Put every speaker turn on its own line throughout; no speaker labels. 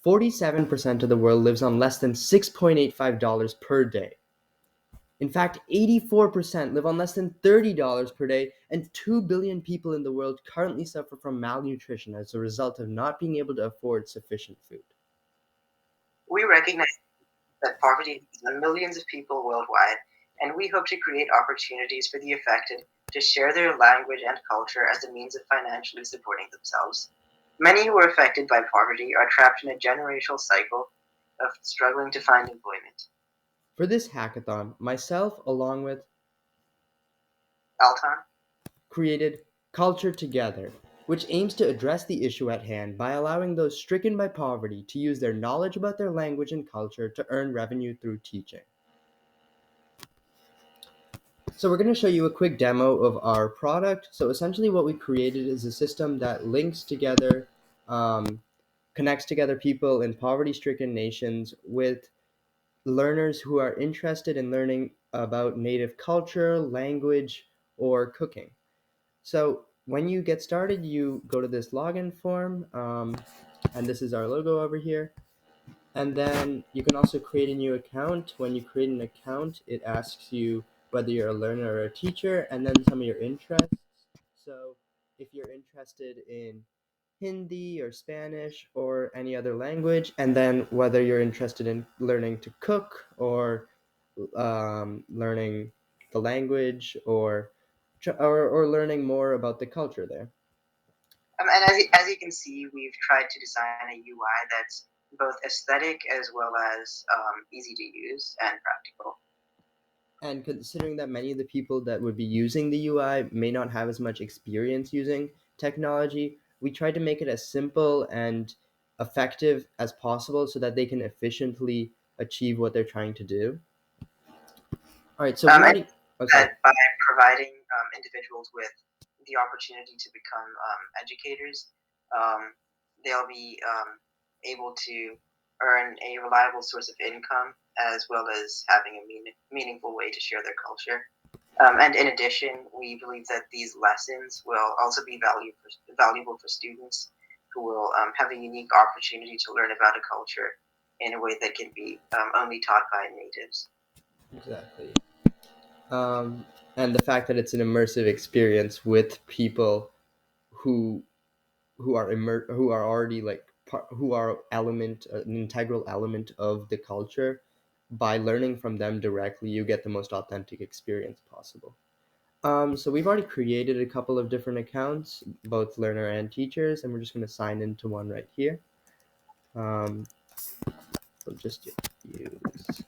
47% of the world lives on less than $6.85 per day. In fact, 84% live on less than $30 per day, and 2 billion people in the world currently suffer from malnutrition as a result of not being able to afford sufficient food.
We recognize that poverty affects millions of people worldwide, and we hope to create opportunities for the affected to share their language and culture as a means of financially supporting themselves. Many who are affected by poverty are trapped in a generational cycle of struggling to find employment.
For this hackathon, myself, along with
Altan?
created CultureTogether, which aims to address the issue at hand by allowing those stricken by poverty to use their knowledge about their language and culture to earn revenue through teaching. So we're going to show you a quick demo of our product. So essentially what we created is a system that links together, connects together people in poverty-stricken nations with learners who are interested in learning about native culture, language, or cooking. So when you get started, you go to this login form, and this is our logo over here. And then you can also create a new account. When you create an account, it asks you whether you're a learner or a teacher, and then some of your interests. So if you're interested in Hindi or Spanish or any other language, and then whether you're interested in learning to cook or learning the language or learning more about the culture there.
And as you can see, we've tried to design a UI that's both aesthetic as well as easy to use and practical.
And considering that many of the people that would be using the UI may not have as much experience using technology, we tried to make it as simple and effective as possible so that they can efficiently achieve what they're trying to do. All right, so we already.
That by providing individuals with the opportunity to become educators, they'll be able to earn a reliable source of income as well as having a meaningful way to share their culture. And in addition, we believe that these lessons will also be valuable for students who will have a unique opportunity to learn about a culture in a way that can be only taught by natives.
Exactly. And the fact that it's an immersive experience with people who who are already who are an integral element of the culture. By learning from them directly, you get the most authentic experience possible. So we've already created a couple of different accounts, both learner and teachers, and we're just going to sign into one right here. We'll just use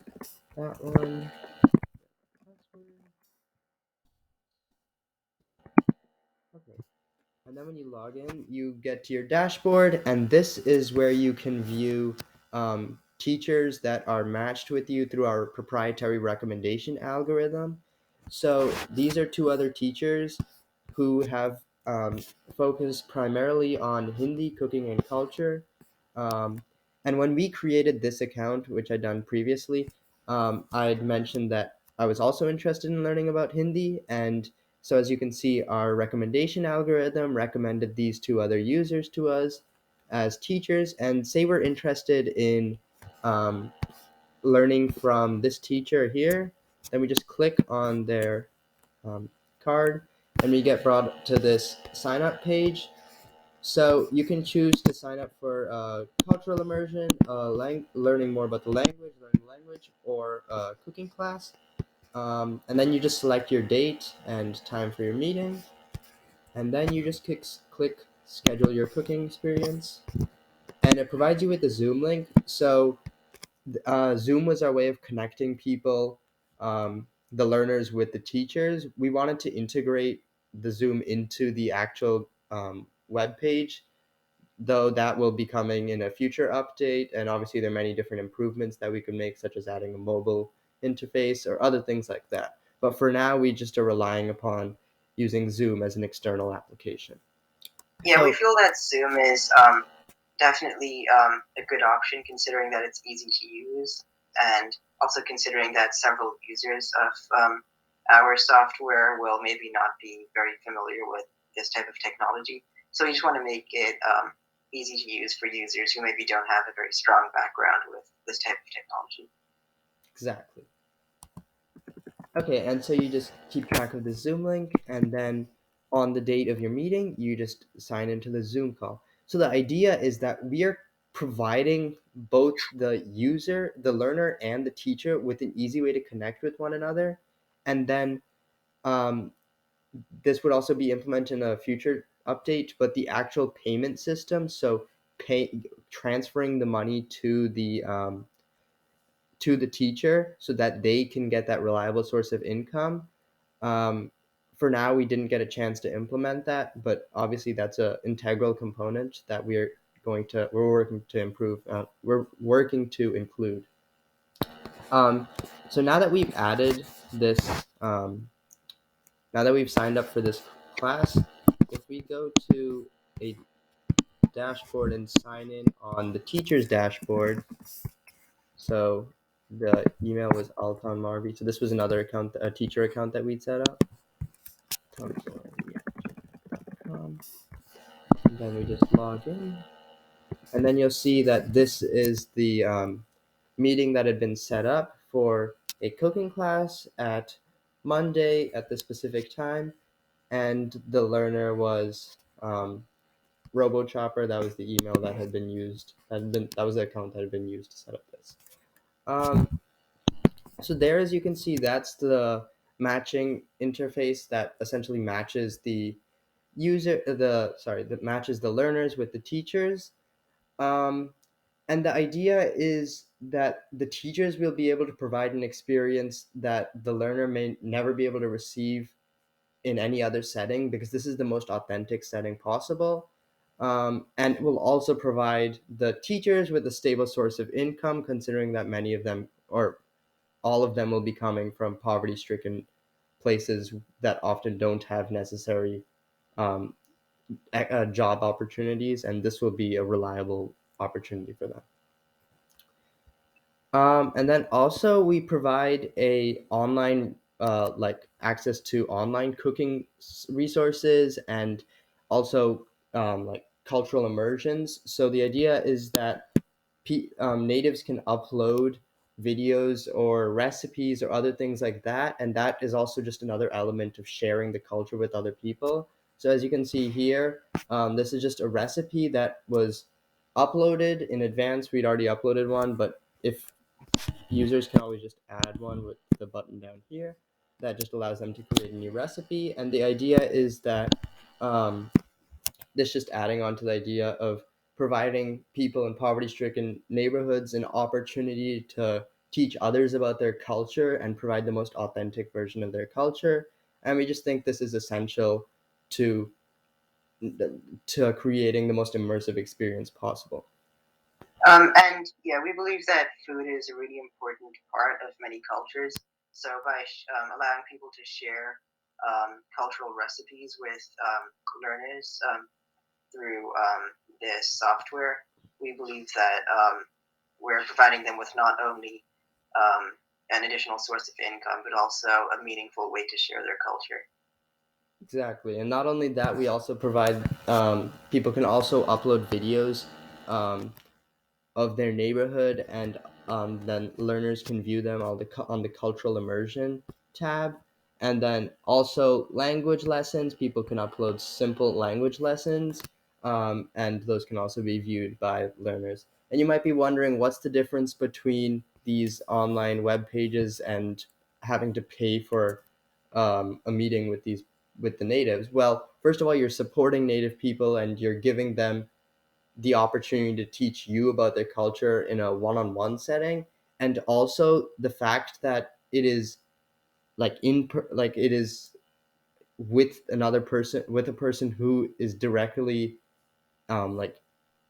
that one. Okay. And then when you log in, you get to your dashboard, and this is where you can view teachers that are matched with you through our proprietary recommendation algorithm. So these are two other teachers who have focused primarily on Hindi cooking and culture. Um, and when we created this account, which I'd done previously, I'd mentioned that I was also interested in learning about Hindi, and so as you can see, our recommendation algorithm recommended these two other users to us as teachers, and say we're interested in um, learning from this teacher here, then we just click on their um, card, and we get brought to this sign up page. So you can choose to sign up for cultural immersion, learning more about the language, or cooking class. And then you just select your date and time for your meeting, and then you just click schedule your cooking experience, and it provides you with a Zoom link. So Zoom was our way of connecting people, the learners with the teachers. We wanted to integrate the Zoom into the actual web page, though that will be coming in a future update. And obviously, there are many different improvements that we could make, such as adding a mobile interface or other things like that. But for now, we just are relying upon using Zoom as an external application.
Yeah, we feel that Zoom is definitely a good option considering that it's easy to use and also considering that several users of our software will maybe not be very familiar with this type of technology. So we just want to make it easy to use for users who maybe don't have a very strong background with this type of technology.
Exactly. Okay, and so you just keep track of the Zoom link, and then on the date of your meeting, you just sign into the Zoom call. So the idea is that we are providing both the user, the learner, and the teacher with an easy way to connect with one another. And then um, this would also be implemented in a future update, but the actual payment system, so transferring the money to the teacher so that they can get that reliable source of income. um, for now, we didn't get a chance to implement that, but obviously that's a integral component that we're working to improve. We're working to include. Um, so now that we've added this, now that we've signed up for this class, if we go to a dashboard and sign in on the teacher's dashboard, so the email was Alton Marby. So this was another account, a teacher account that we'd set up. Um, and then we just log in, and then you'll see that this is the meeting that had been set up for a cooking class at Monday at the specific time, and the learner was RoboChopper. That was the email that had been used. That was the account that had been used to set up this. Um, so there, as you can see, that's the matching interface that essentially matches the that matches the learners with the teachers. Um, and the idea is that the teachers will be able to provide an experience that the learner may never be able to receive in any other setting, because this is the most authentic setting possible. And it will also provide the teachers with a stable source of income, considering that many of them, or all of them, will be coming from poverty stricken places that often don't have necessary um, job opportunities, and this will be a reliable opportunity for them. And then also we provide a online like access to online cooking resources, and also like cultural immersions. So the idea is that natives can upload videos or recipes or other things like that, and that is also just another element of sharing the culture with other people. So as you can see here, this is just a recipe that was uploaded in advance. We'd already uploaded one, but if users can always just add one with the button down here, that just allows them to create a new recipe. And the idea is that um, this just adding on to the idea of providing people in poverty stricken neighborhoods an opportunity to teach others about their culture and provide the most authentic version of their culture. And we just think this is essential to creating the most immersive experience possible.
And yeah, we believe that food is a really important part of many cultures. So by allowing people to share cultural recipes with learners through this software, we believe that we're providing them with not only an additional source of income, but also a meaningful way to share their culture.
Exactly, and not only that, we also provide people can also upload videos um, of their neighborhood, and then learners can view them on the cultural immersion tab. And then also language lessons, people can upload simple language lessons, and those can also be viewed by learners. And you might be wondering, what's the difference between these online web pages and having to pay for a meeting with the natives? Well, first of all, you're supporting native people, and you're giving them the opportunity to teach you about their culture in a one-on-one setting. And also the fact that it is like it is with another person, with a person who is directly like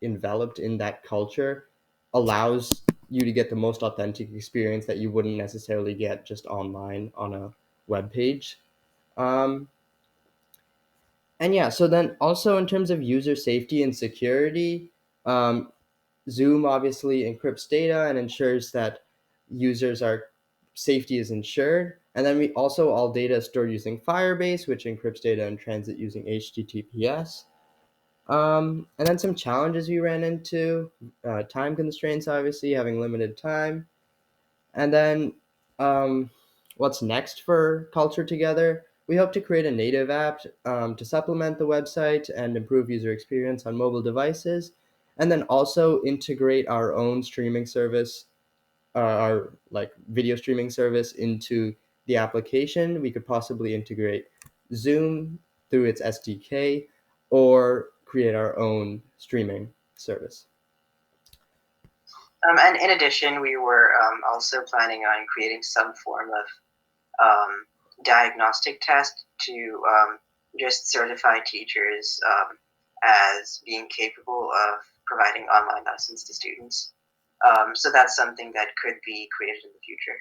enveloped in that culture, allows you to get the most authentic experience that you wouldn't necessarily get just online on a web page. um, and yeah, so then also in terms of user safety and security, um, Zoom obviously encrypts data and ensures that users are safety is ensured. And then we also, all data is stored using Firebase, which encrypts data in transit using HTTPS. And then some challenges we ran into, time constraints, obviously, having limited time. And then, um, what's next for Culture Together? We hope to create a native app to supplement the website and improve user experience on mobile devices, and then also integrate our own streaming service, our like video streaming service into the application. We could possibly integrate Zoom through its SDK or create our own streaming service.
And in addition, we were also planning on creating some form of um, diagnostic test to just certify teachers as being capable of providing online lessons to students. So that's something that could be created in the future.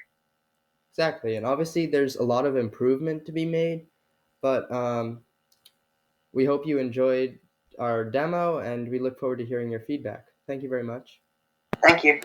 Exactly, and obviously there's a lot of improvement to be made, but we hope you enjoyed our demo and we look forward to hearing your feedback. Thank you very much.
Thank you.